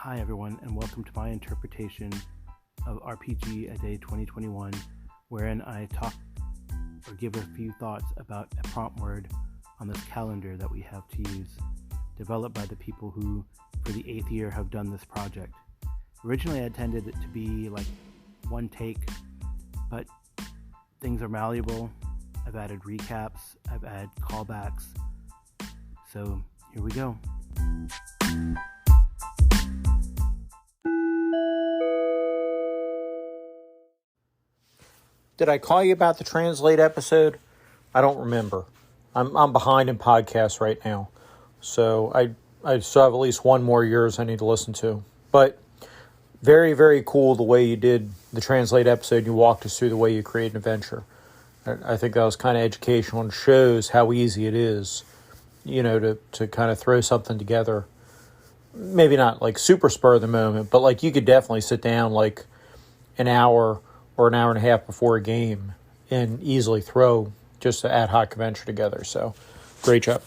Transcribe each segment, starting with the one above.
Hi everyone, and welcome to my interpretation of RPG A Day 2021, wherein I talk or give a few thoughts about a prompt word on this calendar that we have to use, developed by the people who, for the 8th year, have done this project. Originally I intended it to be like one take, but things are malleable. I've added recaps, I've added callbacks, so here we go. Did I call you about the Translate episode? I don't remember. I'm behind in podcasts right now. So I still have at least one more yours I need to listen to. But very, very cool the way you did the Translate episode. You walked us through the way you create an adventure. I think that was kind of educational and shows how easy it is, to kind of throw something together. Maybe not like super spur of the moment, but like you could definitely sit down like an hour or an hour and a half before a game and easily throw just an ad hoc adventure together. So, great job.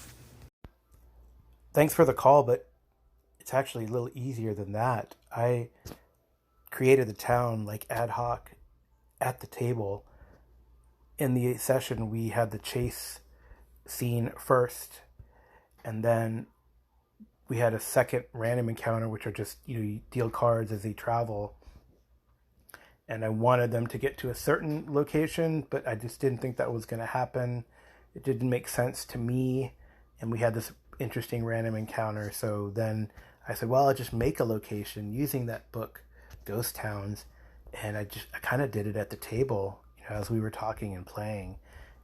Thanks for the call, but it's actually a little easier than that. I created the town like ad hoc at the table. In the session, we had the chase scene first, and then we had a second random encounter, which are just, you deal cards as they travel. And I wanted them to get to a certain location, but I just didn't think that was going to happen. It didn't make sense to me, and we had this interesting random encounter. So then I said, well, I'll just make a location using that book, Ghost Towns, and I kind of did it at the table, as we were talking and playing.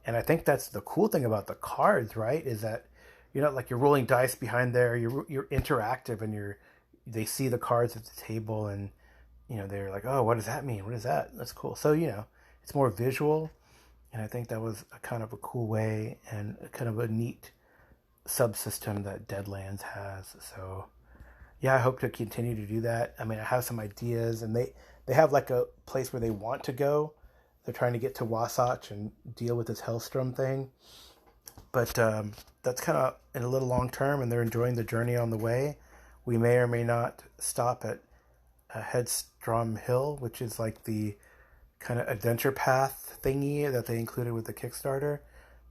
And I think that's the cool thing about the cards, right? Is that you're not like you're rolling dice behind there. You're interactive, and they see the cards at the table, and they're like, oh, what does that mean? What is that? That's cool. So, it's more visual. And I think that was a kind of a cool way and a kind of a neat subsystem that Deadlands has. So, yeah, I hope to continue to do that. I mean, I have some ideas, and they have like a place where they want to go. They're trying to get to Wasatch and deal with this Hellstrom thing. But that's kind of in a little long term, and they're enjoying the journey on the way. We may or may not stop at Headstrom Hill, which is like the kind of adventure path thingy that they included with the Kickstarter.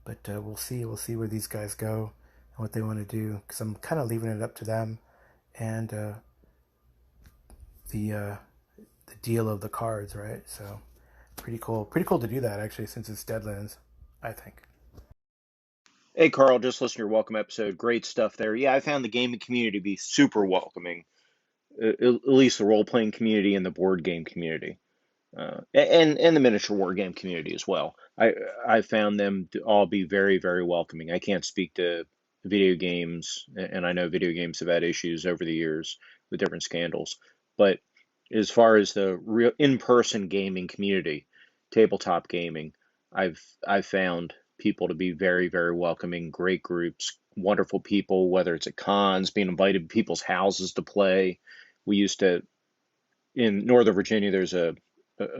But we'll see where these guys go and what they want to do, because I'm kind of leaving it up to them and the deal of the cards, right? So pretty cool to do that, actually, since it's Deadlands, I think. Hey, Carl, just listen to your welcome episode. Great stuff there. Yeah, I found the gaming community to be super welcoming, at least the role-playing community and the board game community. And the miniature war game community as well. I found them to all be very, very welcoming. I can't speak to video games, and I know video games have had issues over the years with different scandals. But as far as the real in-person gaming community, tabletop gaming, I've found people to be very, very welcoming, great groups, wonderful people, whether it's at cons, being invited to people's houses to play. We used to, in Northern Virginia, there's a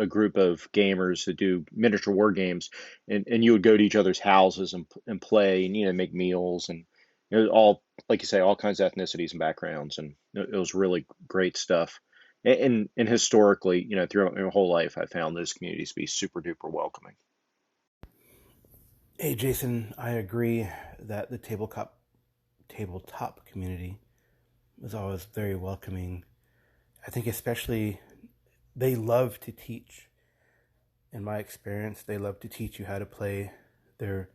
group of gamers that do miniature war games, and you would go to each other's houses and play and make meals, and all, like you say, all kinds of ethnicities and backgrounds, and it was really great stuff. And historically, throughout my whole life, I found those communities to be super duper welcoming. Hey, Jason, I agree that the tabletop community was always very welcoming. I think especially they love to teach. In my experience, they love to teach you how to play their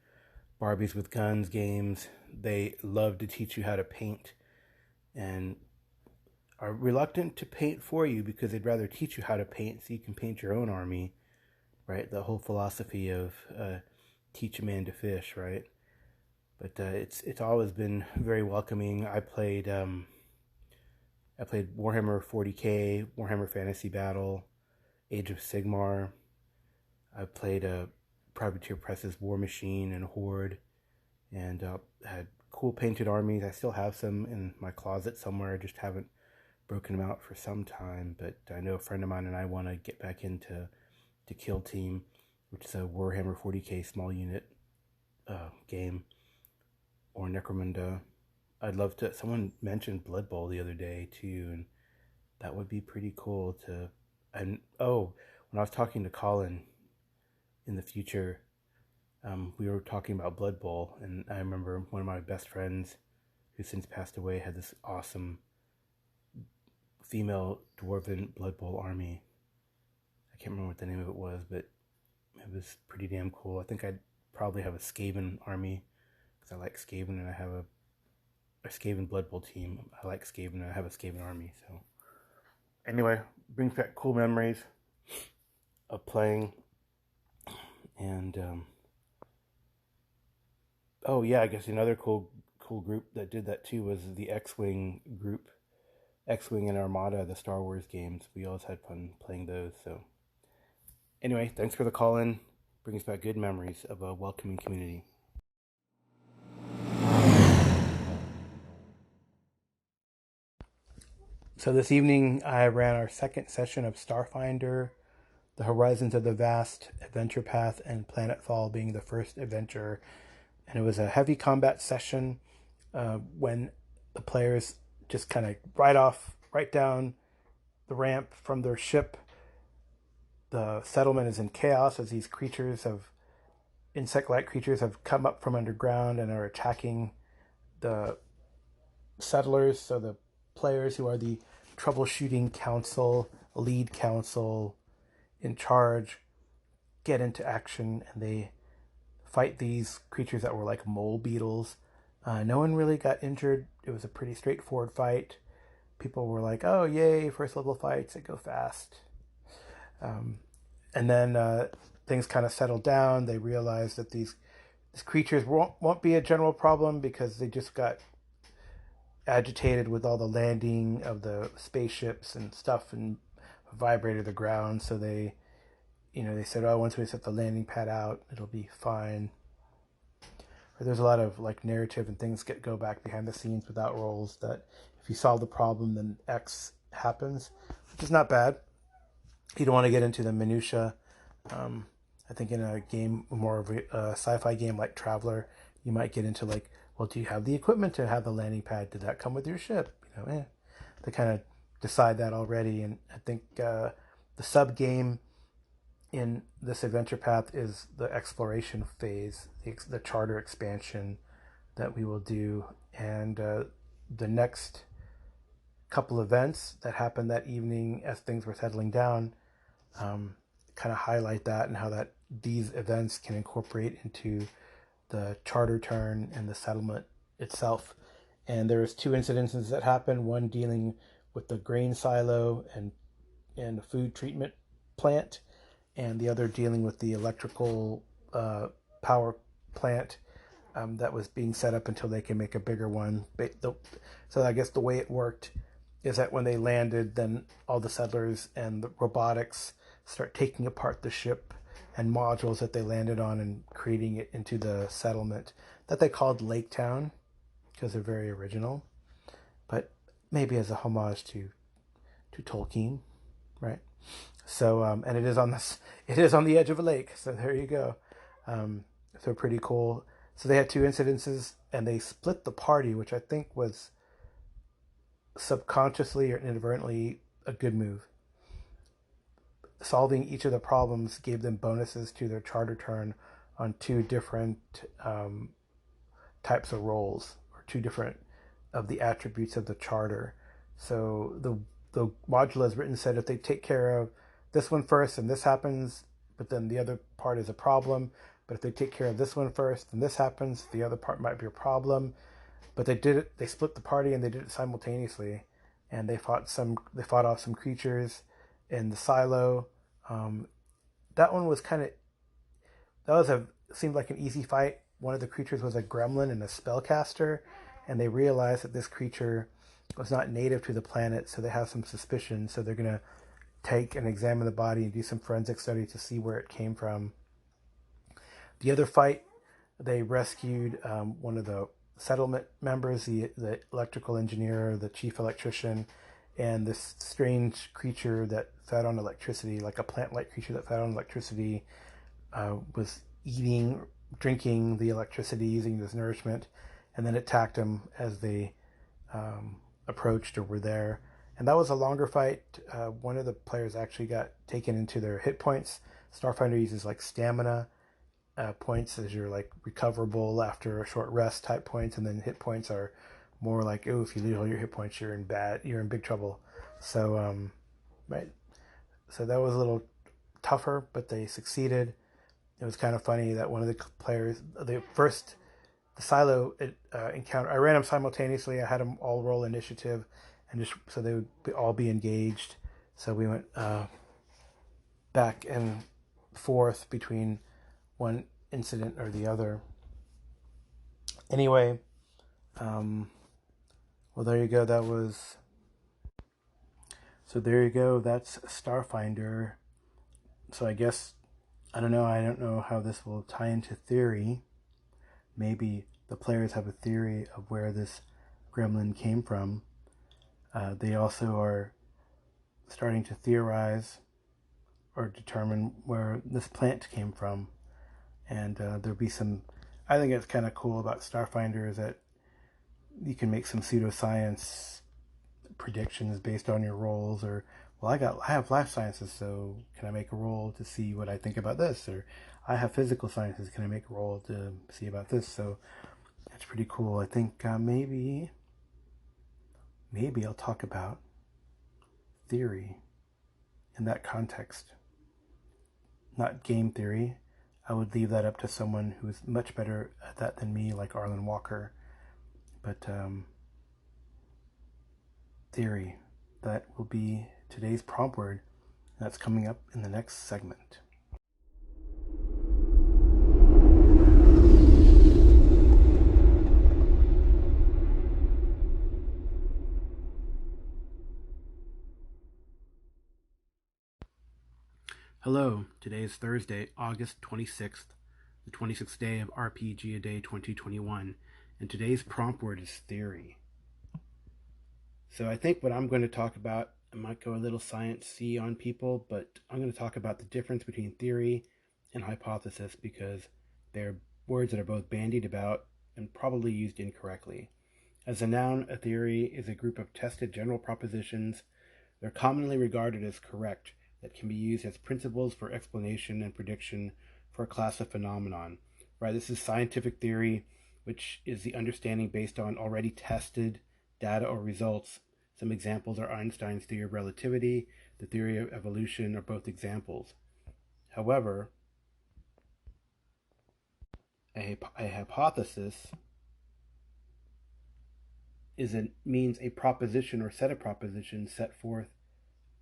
Barbies with Guns games. They love to teach you how to paint, and are reluctant to paint for you because they'd rather teach you how to paint so you can paint your own army, right? The whole philosophy of teach a man to fish, right? But it's always been very welcoming. I played Warhammer 40K, Warhammer Fantasy Battle, Age of Sigmar. I played Privateer Press's War Machine and Horde, and had cool painted armies. I still have some in my closet somewhere. I just haven't broken them out for some time. But I know a friend of mine and I want to get back into Kill Team, which is a Warhammer 40K small unit game, or Necromunda. I'd love to. Someone mentioned Blood Bowl the other day too, and That would be pretty cool to. And oh, when I was talking to Colin in the future, we were talking about Blood Bowl, and I remember one of my best friends, who since passed away, had this awesome female dwarven Blood Bowl army. I can't remember what the name of it was, but it was pretty damn cool. I think I'd probably have a Skaven army because I like Skaven, and I have a Skaven Blood Bowl team. I like Skaven, and I have a Skaven army. So anyway, brings back cool memories of playing. And oh yeah, I guess another cool group that did that too was the X-Wing group. X-Wing and Armada, the Star Wars games. We always had fun playing those. So anyway, thanks for the call in. Brings back good memories of a welcoming community. So this evening I ran our second session of Starfinder, the Horizons of the Vast, Adventure Path, and Planetfall being the first adventure. And it was a heavy combat session when the players just kind of right down the ramp from their ship. The settlement is in chaos as these insect-like creatures have come up from underground and are attacking the settlers. So the players, who are the troubleshooting council, lead council in charge, get into action, and they fight these creatures that were like mole beetles. No one really got injured. It was a pretty straightforward fight. People were like, "Oh, yay! First level fights that go fast." And then things kind of settled down. They realized that these creatures won't be a general problem because they just got agitated with all the landing of the spaceships and stuff and vibrated the ground. So they said, "Oh, once we set the landing pad out, it'll be fine." Or there's a lot of like narrative and things go back behind the scenes without roles, that if you solve the problem, then X happens, which is not bad. You don't want to get into the minutia. I think in a game, more of a sci-fi game like Traveller, you might get into like, well, do you have the equipment to have the landing pad? Did that come with your ship? They kind of decide that already. And I think the sub game in this adventure path is the exploration phase, the charter expansion that we will do, and the next couple events that happened that evening as things were settling down kind of highlight that and how that these events can incorporate into the charter turn and the settlement itself. And there's two incidences that happened, one dealing with the grain silo and the food treatment plant, and the other dealing with the electrical power plant that was being set up until they can make a bigger one. So I guess the way it worked is that when they landed, then all the settlers and the robotics start taking apart the ship and modules that they landed on and creating it into the settlement that they called Lake Town because they're very original, but maybe as a homage to Tolkien, right? So and it is on the edge of a lake. So there you go. So pretty cool. So they had two incidences and they split the party, which I think was subconsciously or inadvertently a good move. Solving each of the problems gave them bonuses to their charter turn on two different types of roles, or two different of the attributes of the charter. So the module as written said if they take care of this one first and this happens, but then the other part is a problem. But if they take care of this one first and this happens, the other part might be a problem. But they did it. They split the party and they did it simultaneously, and they fought off some creatures in the silo. That one was seemed like an easy fight. One of the creatures was a gremlin and a spellcaster, and they realized that this creature was not native to the planet, so they have some suspicion. So they're gonna take and examine the body and do some forensic study to see where it came from. The other fight, they rescued one of the settlement members, the electrical engineer, the chief electrician, and this strange creature that fed on electricity, like a plant-like creature that fed on electricity, was drinking the electricity, using this nourishment, and then attacked them as they approached or were there. And that was a longer fight. One of the players actually got taken into their hit points. Starfinder uses like stamina points as your like recoverable after a short rest type points, and then hit points are more like, oh, if you lose all your hit points, you're in big trouble. So right, so that was a little tougher, but they succeeded. It was kind of funny that one of the players, the silo encounter, I ran them simultaneously. I had them all roll initiative, and just so they would all be engaged. So we went back and forth between one incident or the other. Anyway, well, there you go. There you go. That's Starfinder. So I guess, I don't know. I don't know how this will tie into theory. Maybe the players have a theory of where this gremlin came from. They also are starting to theorize or determine where this plant came from. And there'll be some. I think it's kind of cool about Starfinder is that you can make some pseudoscience predictions based on your rolls, or well, I have life sciences, so can I make a roll to see what I think about this? Or I have physical sciences, can I make a roll to see about this? So that's pretty cool. I think maybe I'll talk about theory in that context, not game theory. I would leave that up to someone who is much better at that than me, like Arlen Walker. But theory, that will be today's prompt word. That's coming up in the next segment. Hello, today is Thursday, August 26th, the 26th day of RPG A Day 2021, and today's prompt word is theory. So I think what I'm going to talk about, I might go a little science-y on people, but I'm going to talk about the difference between theory and hypothesis because they're words that are both bandied about and probably used incorrectly. As a noun, a theory is a group of tested general propositions. They're commonly regarded as correct that can be used as principles for explanation and prediction for a class of phenomenon. Right? This is scientific theory, which is the understanding based on already tested data or results. Some examples are Einstein's theory of relativity, the theory of evolution are both examples. However, a hypothesis means a proposition or set of propositions set forth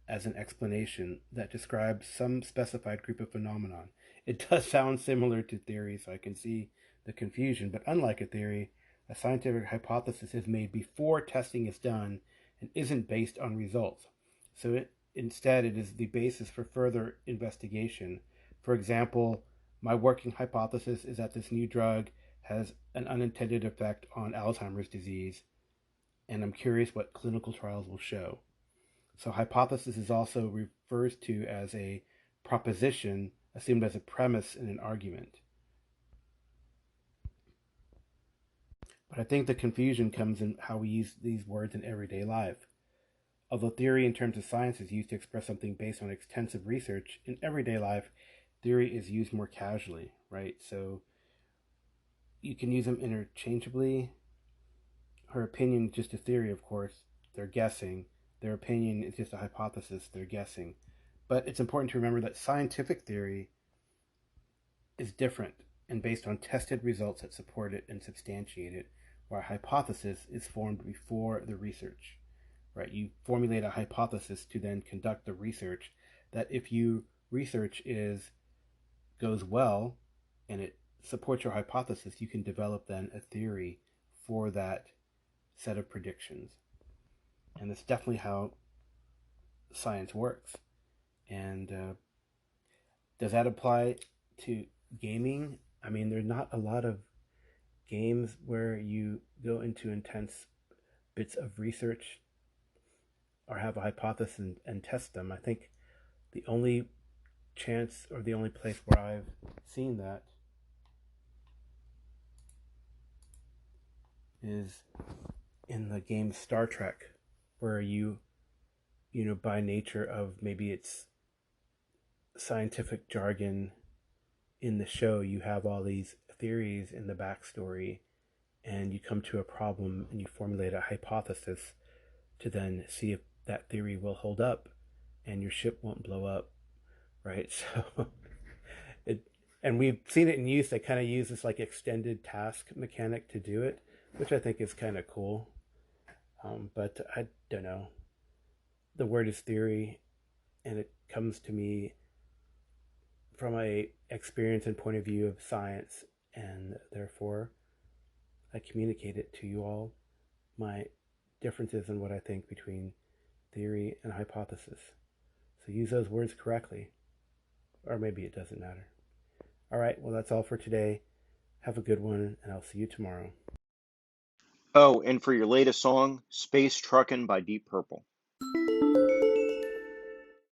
as an explanation that describes some specified group of phenomenon. It does sound similar to theory, so I can see the confusion, but unlike a theory, a scientific hypothesis is made before testing is done and isn't based on results. So instead, it is the basis for further investigation. For example, my working hypothesis is that this new drug has an unintended effect on Alzheimer's disease, and I'm curious what clinical trials will show. So hypothesis is also refers to as a proposition assumed as a premise in an argument. But I think the confusion comes in how we use these words in everyday life. Although theory in terms of science is used to express something based on extensive research, in everyday life, theory is used more casually, right? So you can use them interchangeably. Her opinion is just a theory, of course. They're guessing. Their opinion is just a hypothesis. They're guessing. But it's important to remember that scientific theory is different and based on tested results that support it and substantiate it, where a hypothesis is formed before the research. Right? You formulate a hypothesis to then conduct the research that if you research goes well and it supports your hypothesis, you can develop then a theory for that set of predictions. And that's definitely how science works. And does that apply to gaming? I mean, there's not a lot of games where you go into intense bits of research or have a hypothesis and test them. I think the only chance or the only place where I've seen that is in the game Star Trek, where you by nature of maybe it's scientific jargon in the show, you have all these theories in the backstory, and you come to a problem and you formulate a hypothesis to then see if that theory will hold up and your ship won't blow up, right? So it, and we've seen it in use. They kind of use this like extended task mechanic to do it, which I think is kind of cool. But I don't know. The word is theory, and it comes to me from a experience and point of view of science, and therefore I communicate it to you all. My differences in what I think between theory and hypothesis. So use those words correctly, or maybe it doesn't matter. All right, well, that's all for today. Have a good one, and I'll see you tomorrow. Oh, and for your latest song, Space Truckin' by Deep Purple.